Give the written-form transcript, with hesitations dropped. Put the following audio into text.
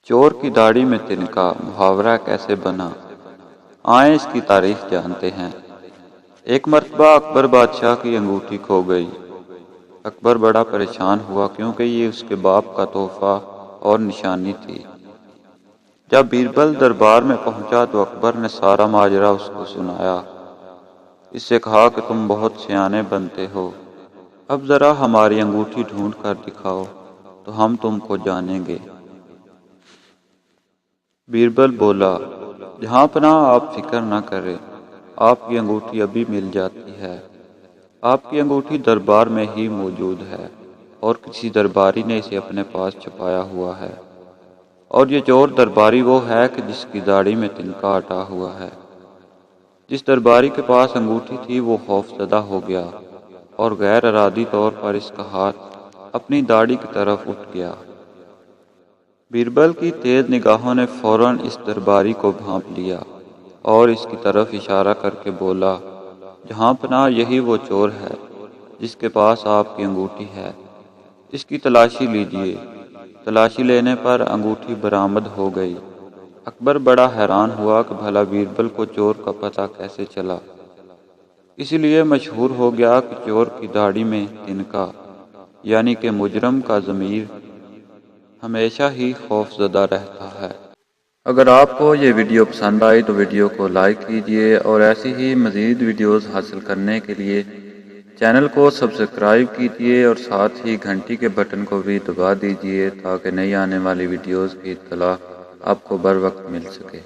چور کی داڑھی میں تنکا محاورہ کیسے بنا؟ آئیں اس کی تاریخ جانتے ہیں۔ ایک مرتبہ اکبر بادشاہ کی انگوٹھی کھو گئی۔ اکبر بڑا پریشان ہوا کیونکہ یہ اس کے باپ کا تحفہ اور نشانی تھی۔ جب بیربل دربار میں پہنچا تو اکبر نے سارا ماجرا اس کو سنایا۔ اس سے کہا کہ تم بہت سیانے بنتے ہو، اب ذرا ہماری انگوٹھی ڈھونڈ کر دکھاؤ تو ہم تم کو جانیں گے۔ بیربل بولا، جہاں پناہ آپ فکر نہ کریں، آپ کی انگوٹھی ابھی مل جاتی ہے۔ آپ کی انگوٹھی دربار میں ہی موجود ہے اور کسی درباری نے اسے اپنے پاس چھپایا ہوا ہے، اور یہ چور درباری وہ ہے کہ جس کی داڑھی میں تنکا اٹا ہوا ہے۔ جس درباری کے پاس انگوٹھی تھی وہ خوفزدہ ہو گیا اور غیر ارادی طور پر اس کا ہاتھ اپنی داڑھی کی طرف اٹھ گیا۔ بیربل کی تیز نگاہوں نے فوراً اس درباری کو بھانپ لیا اور اس کی طرف اشارہ کر کے بولا، جہاں پناہ یہی وہ چور ہے جس کے پاس آپ کی انگوٹھی ہے، اس کی تلاشی لیجیے۔ تلاشی لینے پر انگوٹھی برآمد ہو گئی۔ اکبر بڑا حیران ہوا کہ بھلا بیربل کو چور کا پتہ کیسے چلا۔ اس لیے مشہور ہو گیا کہ چور کی داڑھی میں تنکا، یعنی کہ مجرم کا ضمیر ہمیشہ ہی خوفزدہ رہتا ہے۔ اگر آپ کو یہ ویڈیو پسند آئی تو ویڈیو کو لائک کیجیے اور ایسی ہی مزید ویڈیوز حاصل کرنے کے لیے چینل کو سبسکرائب کیجیے اور ساتھ ہی گھنٹی کے بٹن کو بھی دبا دیجیے تاکہ نئی آنے والی ویڈیوز کی اطلاع آپ کو بر وقت مل سکے۔